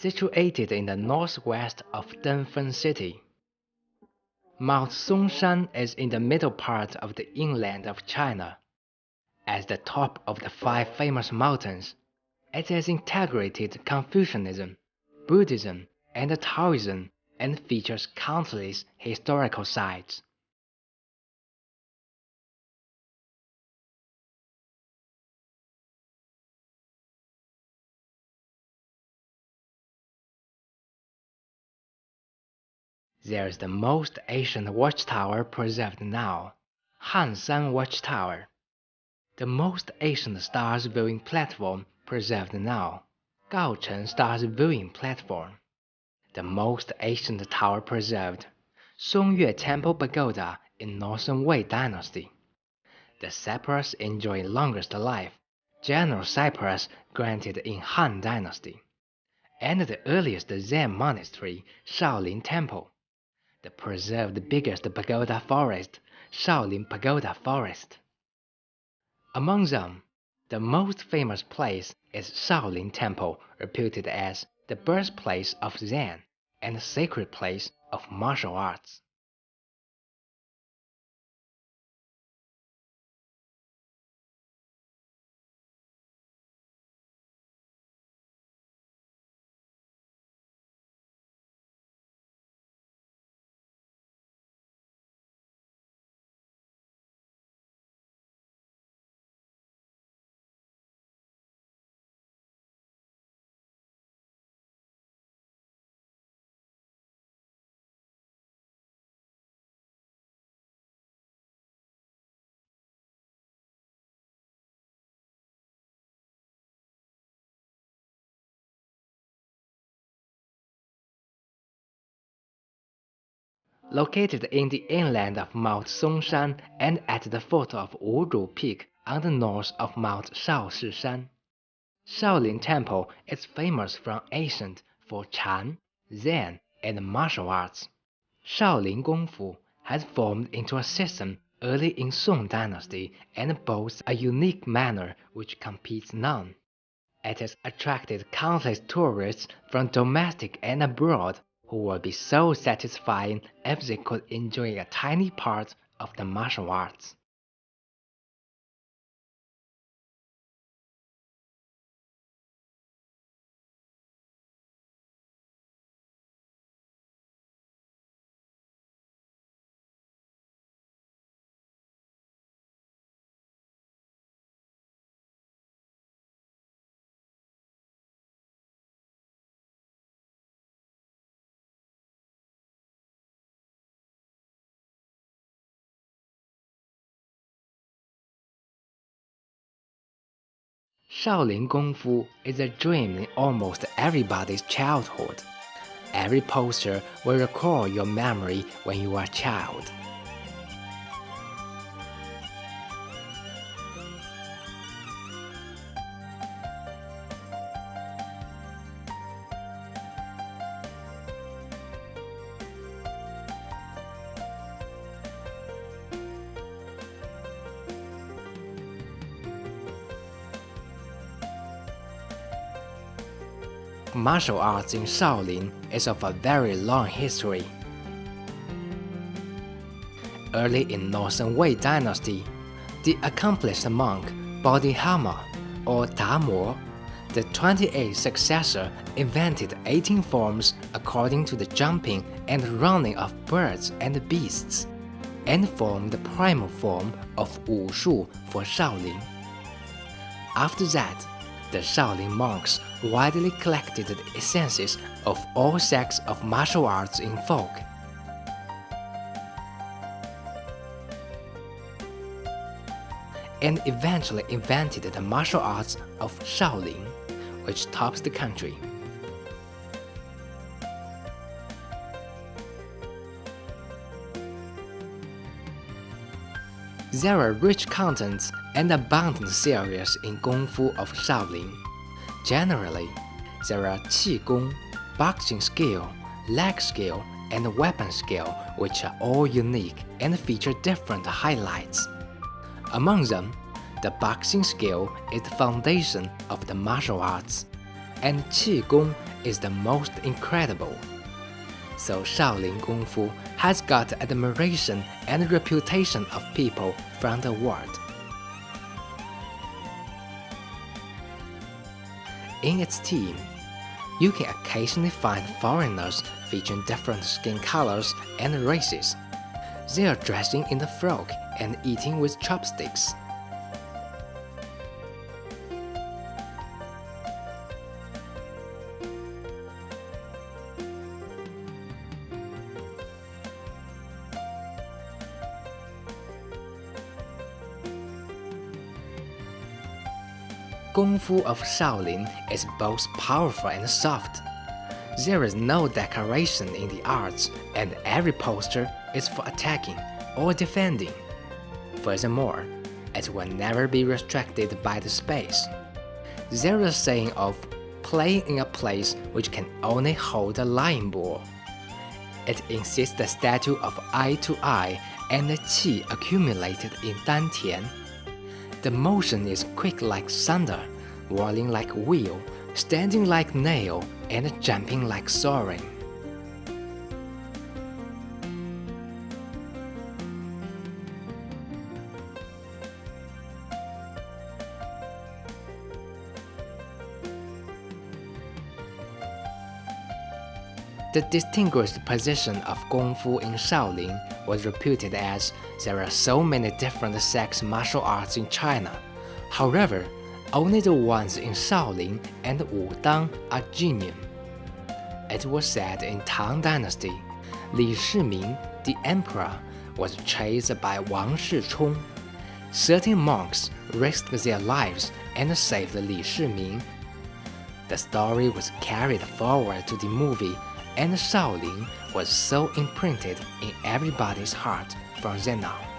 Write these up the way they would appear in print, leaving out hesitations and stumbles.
situated in the northwest of Dunfen City. Mount Songshan is in the middle part of the inland of China. As the top of the 5 famous mountains, it has integrated Confucianism, Buddhism, and Taoism and features countless historical sites. There is the most ancient watchtower preserved now, Hansan Watchtower. The most ancient stars viewing platform preserved now, Gaocheng Stars Viewing Platform. The most ancient tower preserved, Songyue Temple Pagoda in Northern Wei Dynasty. The cypress enjoying longest life, General Cypress granted in Han Dynasty. And the earliest Zen monastery, Shaolin Temple. The preserved biggest pagoda forest, Shaolin Pagoda Forest. Among them, the most famous place is Shaolin Temple, reputed as the birthplace of Zen and the sacred place of martial arts. Located in the inland of Mount Songshan and at the foot of Wuzhou Peak on the north of Mount Shaoshishan. Shaolin Temple is famous from ancient for Chan, Zen, and martial arts. Shaolin Kung Fu has formed into a system early in Song Dynasty and boasts a unique manner which competes none. It has attracted countless tourists from domestic and abroad who will be so satisfying if they could enjoy a tiny part of the martial arts. Shaolin Kung Fu is a dream in almost everybody's childhood. Every poster will recall your memory when you were a child. Martial arts in Shaolin is of a very long history. Early in Northern Wei Dynasty, the accomplished monk Bodhidharma, or Damo, the 28th successor, invented 18 forms according to the jumping and running of birds and beasts, and formed the primal form of Wushu for Shaolin. After that, the Shaolin monks widely collected the essences of all sects of martial arts in folk. And eventually invented the martial arts of Shaolin, which tops the country. There are rich contents and abundant series in Kung Fu of Shaolin. Generally, there are Qi Gong, boxing skill, leg skill, and weapon skill, which are all unique and feature different highlights. Among them, the boxing skill is the foundation of the martial arts. and Qigong is the most incredible. So Shaolin Kung Fu has got admiration and reputation of people from the world. In its team, you can occasionally find foreigners featuring different skin colors and races. They are dressing in the frock and eating with chopsticks. Kung Fu of Shaolin is both powerful and soft. There is no decoration in the arts, and every posture is for attacking or defending. Furthermore, it will never be restricted by the space. There is a saying of playing in a place which can only hold a lion ball. It insists the statue of eye to eye and the qi accumulated in dantian. The motion is quick like thunder, whirling like wheel, standing like nail, and jumping like soaring. The distinguished position of Kung Fu in Shaolin was reputed as there are so many different sex martial arts in China. However, only the ones in Shaolin and Wudang are genuine. It was said in Tang Dynasty, Li Shiming, the emperor, was chased by Wang Shichong. Certain monks risked their lives and saved Li Shiming. The story was carried forward to the movie, and Shaolin was so imprinted in everybody's heart from then on.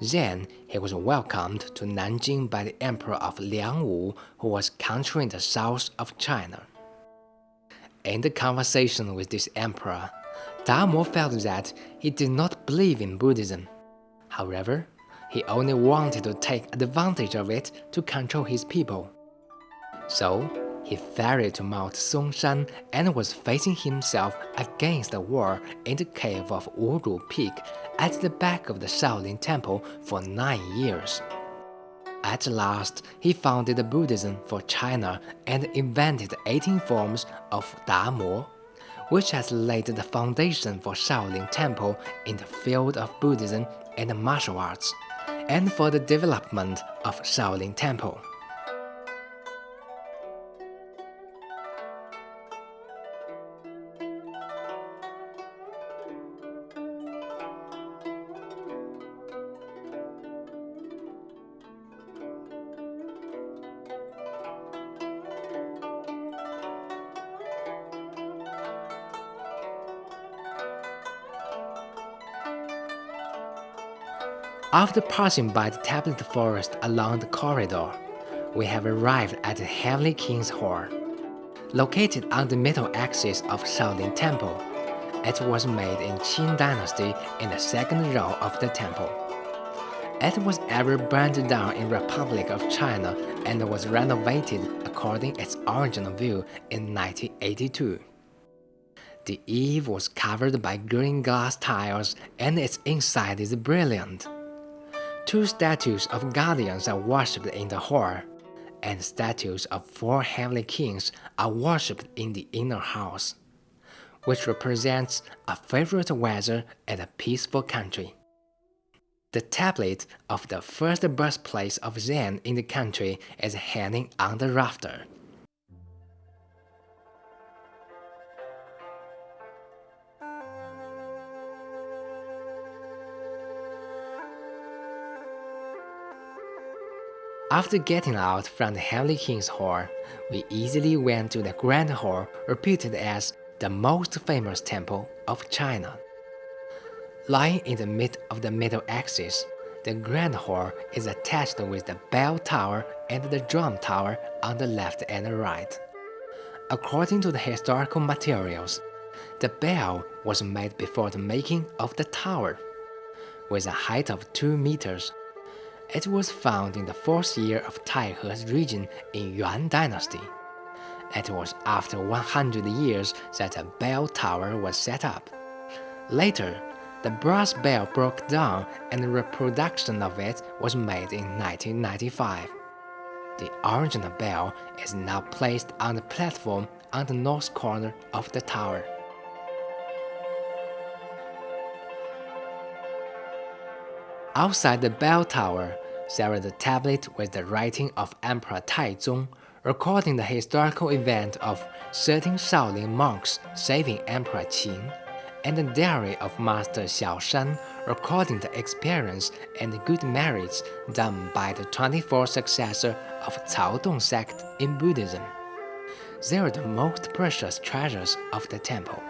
Then he was welcomed to Nanjing by the emperor of Liangwu, who was conquering the south of China. In the conversation with this emperor, Damo felt that he did not believe in Buddhism. However, he only wanted to take advantage of it to control his people. So, he ferried to Mount Songshan and was facing himself against the wall in the cave of Wudu Peak at the back of the Shaolin Temple for 9 years. At last, he founded Buddhism for China and invented 18 forms of Damo, which has laid the foundation for Shaolin Temple in the field of Buddhism and martial arts, and for the development of Shaolin Temple. After passing by the tablet forest along the corridor, we have arrived at the Heavenly King's Hall. Located on the middle axis of Shaolin Temple, it was made in Qing Dynasty in the second row of the temple. It was ever burned down in Republic of China and was renovated according its original view in 1982. The eave was covered by green glass tiles and its inside is brilliant. 2 statues of guardians are worshipped in the hall, and statues of 4 heavenly kings are worshipped in the inner house, which represents a favorite weather and a peaceful country. The tablet of the first birthplace of Zen in the country is hanging on the rafter. After getting out from the Heavenly King's Hall, we easily went to the Grand Hall, reputed as the most famous temple of China. Lying in the mid of the middle axis, the Grand Hall is attached with the bell tower and the drum tower on the left and right. According to the historical materials, the bell was made before the making of the tower, with a height of 2 meters. It was found in the 4th year of Taihe's region in Yuan Dynasty. It was after 100 years that a bell tower was set up. Later, the brass bell broke down and a reproduction of it was made in 1995. The original bell is now placed on the platform on the north corner of the tower. Outside the bell tower, there is a tablet with the writing of Emperor Taizong, recording the historical event of 13 Shaolin monks saving Emperor Qin, and the diary of Master Xiaoshan, recording the experience and good merits done by the 24th successor of Cao Dong sect in Buddhism. They are the most precious treasures of the temple.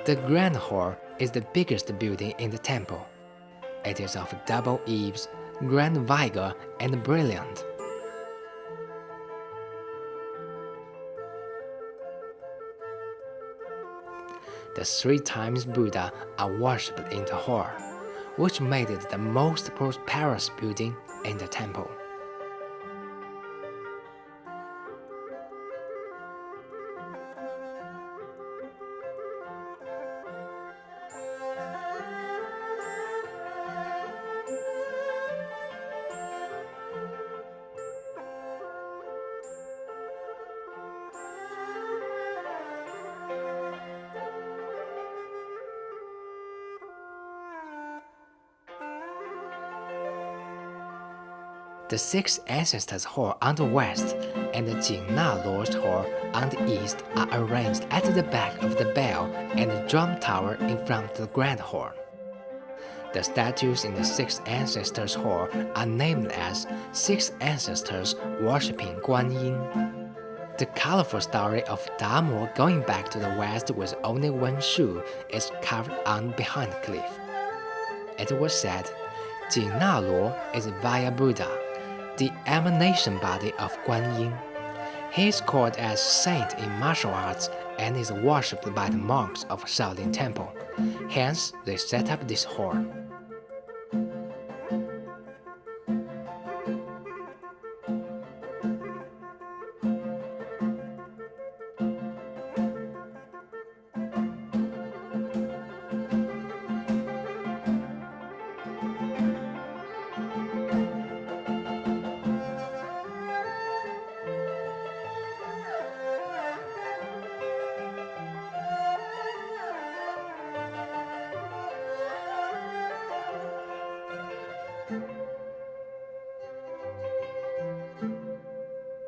The Grand Hall is the biggest building in the temple. It is of double eaves, grand vigor, and brilliant. The 3 times Buddha are worshipped in the hall, which made it the most prosperous building in the temple. The Six Ancestors Hall on the west and the Jingna Lord's Hall on the east are arranged at the back of the bell and the drum tower in front of the Grand Hall. The statues in the Six Ancestors Hall are named as Six Ancestors Worshipping Guanyin. The colorful story of Damo going back to the west with only one shoe is carved on behind the cliff. It was said, Jingna Luo is Vaya Buddha, the emanation body of Guanyin. He is called as saint in martial arts and is worshipped by the monks of Shaolin Temple. Hence, they set up this hall.